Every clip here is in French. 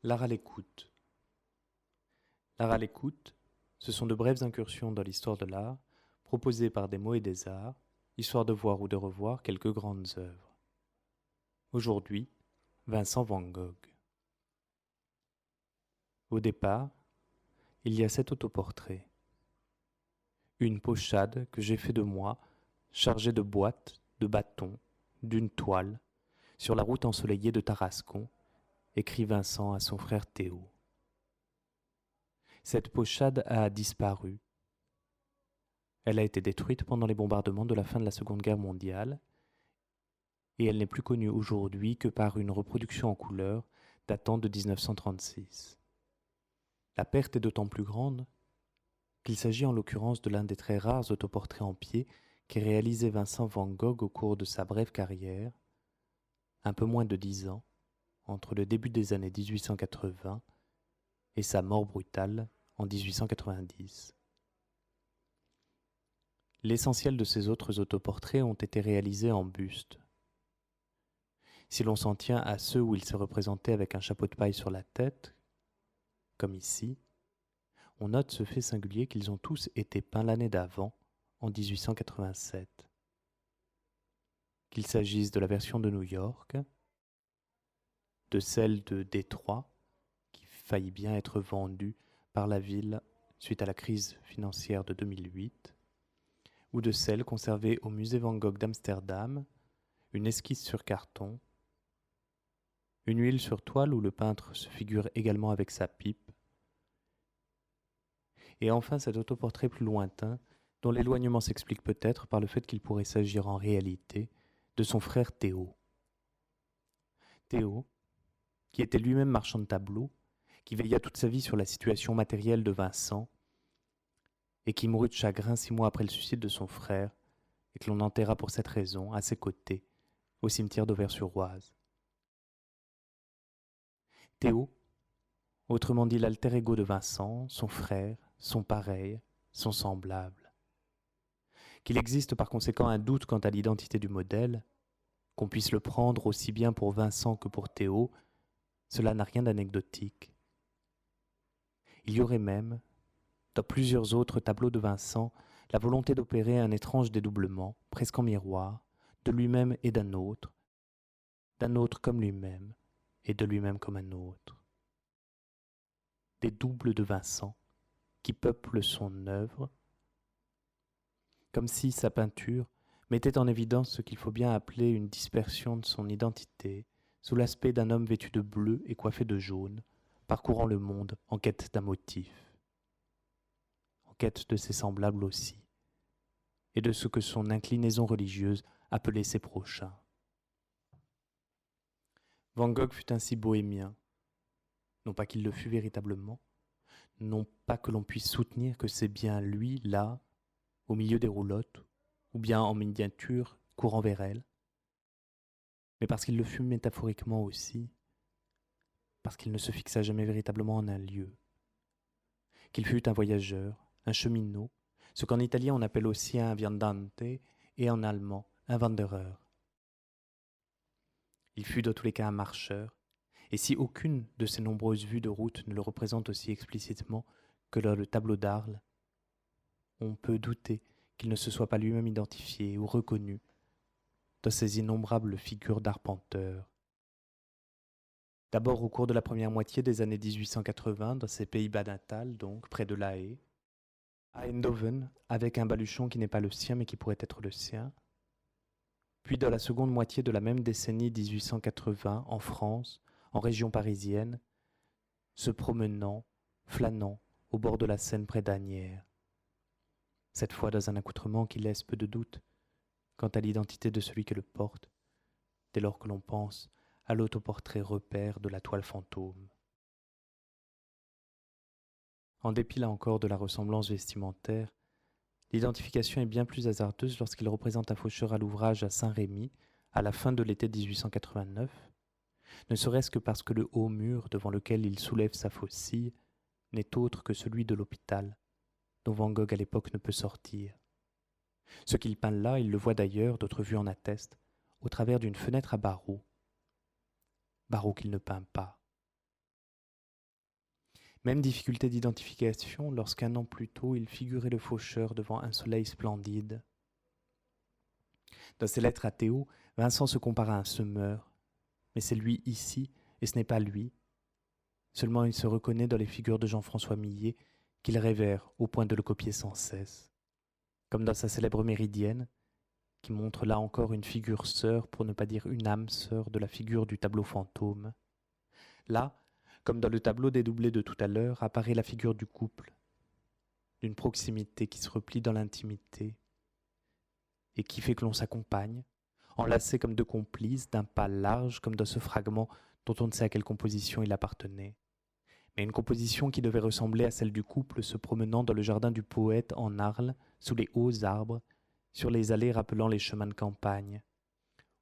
L'art à l'écoute. L'art à l'écoute, ce sont de brèves incursions dans l'histoire de l'art, proposées par des mots et des arts, histoire de voir ou de revoir quelques grandes œuvres. Aujourd'hui, Vincent van Gogh. Au départ, il y a cet autoportrait. Une pochade que j'ai fait de moi, chargée de boîtes, de bâtons, d'une toile, sur la route ensoleillée de Tarascon, écrit Vincent à son frère Théo. Cette pochade a disparu. Elle a été détruite pendant les bombardements de la fin de la Seconde Guerre mondiale et elle n'est plus connue aujourd'hui que par une reproduction en couleur datant de 1936. La perte est d'autant plus grande qu'il s'agit en l'occurrence de l'un des très rares autoportraits en pied qu'ait réalisé Vincent van Gogh au cours de sa brève carrière, un peu moins de 10 ans, entre le début des années 1880 et sa mort brutale en 1890. L'essentiel de ses autres autoportraits ont été réalisés en buste. Si l'on s'en tient à ceux où il s'est représenté avec un chapeau de paille sur la tête, comme ici, on note ce fait singulier qu'ils ont tous été peints l'année d'avant, en 1887. Qu'il s'agisse de la version de New York, de celle de Détroit, qui faillit bien être vendue par la ville suite à la crise financière de 2008, ou de celle conservée au musée Van Gogh d'Amsterdam, une esquisse sur carton, une huile sur toile où le peintre se figure également avec sa pipe, et enfin cet autoportrait plus lointain, dont l'éloignement s'explique peut-être par le fait qu'il pourrait s'agir en réalité de son frère Théo. Théo, qui était lui-même marchand de tableaux, qui veilla toute sa vie sur la situation matérielle de Vincent, et qui mourut de chagrin 6 mois après le suicide de son frère, et que l'on enterra pour cette raison, à ses côtés, au cimetière d'Auvers-sur-Oise. Théo, autrement dit l'alter ego de Vincent, son frère, son pareil, son semblable. Qu'il existe par conséquent un doute quant à l'identité du modèle, qu'on puisse le prendre aussi bien pour Vincent que pour Théo, cela n'a rien d'anecdotique. Il y aurait même, dans plusieurs autres tableaux de Vincent, la volonté d'opérer un étrange dédoublement, presque en miroir, de lui-même et d'un autre comme lui-même, et de lui-même comme un autre. Des doubles de Vincent qui peuplent son œuvre, comme si sa peinture mettait en évidence ce qu'il faut bien appeler une dispersion de son identité, sous l'aspect d'un homme vêtu de bleu et coiffé de jaune, parcourant le monde en quête d'un motif, en quête de ses semblables aussi, et de ce que son inclinaison religieuse appelait ses prochains. Van Gogh fut ainsi bohémien, non pas qu'il le fût véritablement, non pas que l'on puisse soutenir que c'est bien lui, là, au milieu des roulottes, ou bien en miniature, courant vers elle, mais parce qu'il le fut métaphoriquement aussi, parce qu'il ne se fixa jamais véritablement en un lieu, qu'il fut un voyageur, un cheminot, ce qu'en italien on appelle aussi un viandante et en allemand un wanderer. Il fut dans tous les cas un marcheur, et si aucune de ces nombreuses vues de route ne le représente aussi explicitement que dans le tableau d'Arles, on peut douter qu'il ne se soit pas lui-même identifié ou reconnu dans ces innombrables figures d'arpenteurs. D'abord au cours de la première moitié des années 1880, dans ses Pays-Bas natals, donc près de La Haye, à Eindhoven, avec un baluchon qui n'est pas le sien mais qui pourrait être le sien, puis dans la seconde moitié de la même décennie 1880, en France, en région parisienne, se promenant, flânant, au bord de la Seine près d'Asnières. Cette fois dans un accoutrement qui laisse peu de doute quant à l'identité de celui qui le porte, dès lors que l'on pense à l'autoportrait repère de la toile fantôme. En dépit là encore de la ressemblance vestimentaire, l'identification est bien plus hasardeuse lorsqu'il représente un faucheur à l'ouvrage à Saint-Rémy à la fin de l'été 1889, ne serait-ce que parce que le haut mur devant lequel il soulève sa faucille n'est autre que celui de l'hôpital, dont Van Gogh à l'époque ne peut sortir. Ce qu'il peint là, il le voit d'ailleurs, d'autres vues en attestent, au travers d'une fenêtre à barreaux qu'il ne peint pas. Même difficulté d'identification lorsqu'un an plus tôt il figurait le faucheur devant un soleil splendide. Dans ses lettres à Théo, Vincent se compare à un semeur, mais c'est lui ici, et ce n'est pas lui. Seulement il se reconnaît dans les figures de Jean-François Millet, qu'il révère au point de le copier sans cesse. Comme dans sa célèbre Méridienne, qui montre là encore une figure sœur, pour ne pas dire une âme sœur de la figure du tableau fantôme. Là, comme dans le tableau dédoublé de tout à l'heure, apparaît la figure du couple, d'une proximité qui se replie dans l'intimité, et qui fait que l'on s'accompagne, enlacés comme deux complices, d'un pas large comme dans ce fragment dont on ne sait à quelle composition il appartenait. Mais une composition qui devait ressembler à celle du couple se promenant dans le jardin du poète en Arles, sous les hauts arbres, sur les allées rappelant les chemins de campagne,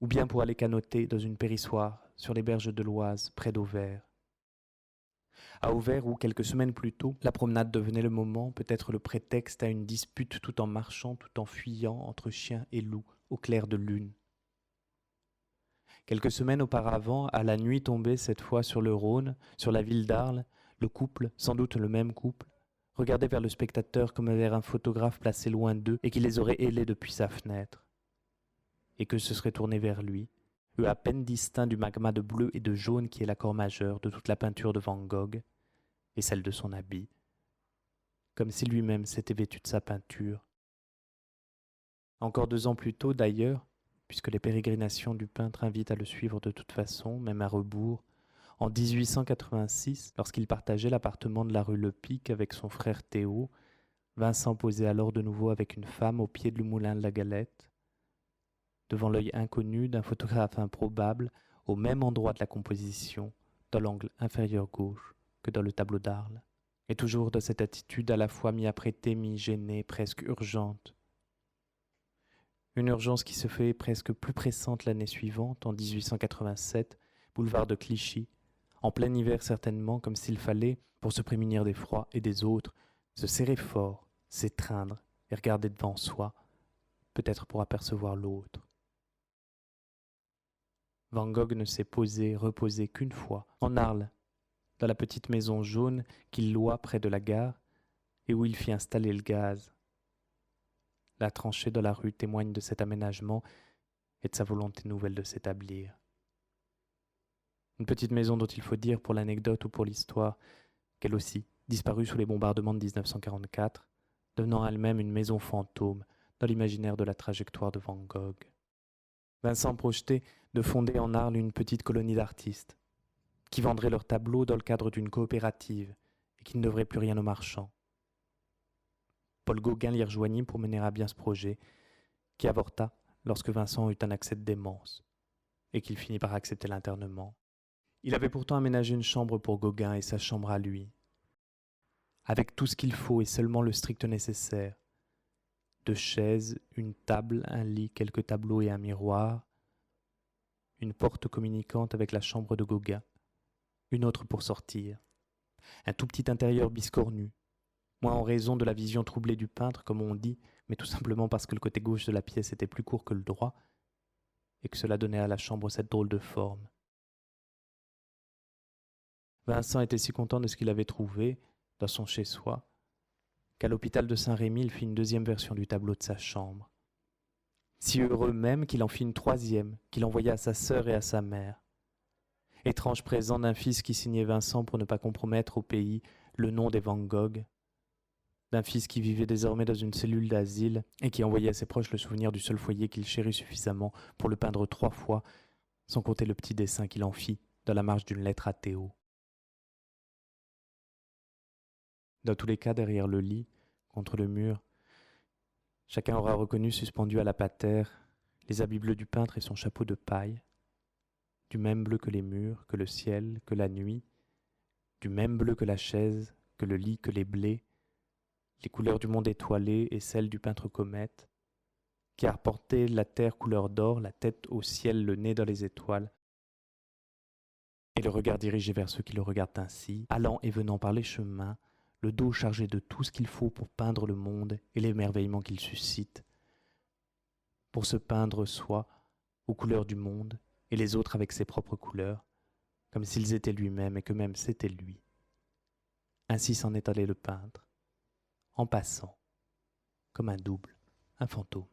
ou bien pour aller canoter dans une périssoire sur les berges de l'Oise, près d'Auvers. À Auvers où, quelques semaines plus tôt, la promenade devenait le moment, peut-être le prétexte à une dispute tout en marchant, tout en fuyant entre chiens et loups, au clair de lune. Quelques semaines auparavant, à la nuit tombée cette fois sur le Rhône, sur la ville d'Arles, le couple, sans doute le même couple, regardait vers le spectateur comme vers un photographe placé loin d'eux et qui les aurait hélés depuis sa fenêtre, et que se serait tourné vers lui, eux à peine distincts du magma de bleu et de jaune qui est l'accord majeur de toute la peinture de Van Gogh et celle de son habit, comme si lui-même s'était vêtu de sa peinture. Encore 2 ans plus tôt d'ailleurs, puisque les pérégrinations du peintre invitent à le suivre de toute façon, même à rebours, en 1886, lorsqu'il partageait l'appartement de la rue Le Pic avec son frère Théo, Vincent posait alors de nouveau avec une femme au pied du moulin de la Galette, devant l'œil inconnu d'un photographe improbable, au même endroit de la composition, dans l'angle inférieur gauche que dans le tableau d'Arles, et toujours dans cette attitude à la fois mi-apprêtée, mi-gênée, presque urgente. Une urgence qui se fait presque plus pressante l'année suivante, en 1887, boulevard de Clichy, en plein hiver certainement, comme s'il fallait, pour se prémunir des froids et des autres, se serrer fort, s'étreindre et regarder devant soi, peut-être pour apercevoir l'autre. Van Gogh ne s'est posé, reposé qu'une fois, en Arles, dans la petite maison jaune qu'il loua près de la gare et où il fit installer le gaz. La tranchée dans la rue témoigne de cet aménagement et de sa volonté nouvelle de s'établir. Une petite maison dont il faut dire pour l'anecdote ou pour l'histoire qu'elle aussi disparut sous les bombardements de 1944, devenant elle-même une maison fantôme dans l'imaginaire de la trajectoire de Van Gogh. Vincent projetait de fonder en Arles une petite colonie d'artistes qui vendraient leurs tableaux dans le cadre d'une coopérative et qui ne devraient plus rien aux marchands. Paul Gauguin l'y rejoignit pour mener à bien ce projet, qui avorta lorsque Vincent eut un accès de démence et qu'il finit par accepter l'internement. Il avait pourtant aménagé une chambre pour Gauguin et sa chambre à lui, avec tout ce qu'il faut et seulement le strict nécessaire. 2 chaises, une table, un lit, quelques tableaux et un miroir, une porte communicante avec la chambre de Gauguin, une autre pour sortir, un tout petit intérieur biscornu, moins en raison de la vision troublée du peintre, comme on dit, mais tout simplement parce que le côté gauche de la pièce était plus court que le droit, et que cela donnait à la chambre cette drôle de forme. Vincent était si content de ce qu'il avait trouvé, dans son chez-soi, qu'à l'hôpital de Saint-Rémy, il fit une 2e version du tableau de sa chambre. Si heureux même qu'il en fit une 3e, qu'il envoya à sa sœur et à sa mère. Étrange présent d'un fils qui signait Vincent pour ne pas compromettre au pays le nom des Van Gogh, d'un fils qui vivait désormais dans une cellule d'asile et qui envoyait à ses proches le souvenir du seul foyer qu'il chérit suffisamment pour le peindre 3 fois, sans compter le petit dessin qu'il en fit dans la marge d'une lettre à Théo. Dans tous les cas, derrière le lit, contre le mur, chacun aura reconnu suspendu à la patère les habits bleus du peintre et son chapeau de paille, du même bleu que les murs, que le ciel, que la nuit, du même bleu que la chaise, que le lit, que les blés, les couleurs du monde étoilé et celles du peintre comète, qui a reporté la terre couleur d'or, la tête au ciel, le nez dans les étoiles, et le regard dirigé vers ceux qui le regardent ainsi, allant et venant par les chemins, le dos chargé de tout ce qu'il faut pour peindre le monde et l'émerveillement qu'il suscite, pour se peindre soi aux couleurs du monde et les autres avec ses propres couleurs, comme s'ils étaient lui-même et que même c'était lui. Ainsi s'en est allé le peintre, en passant, comme un double, un fantôme.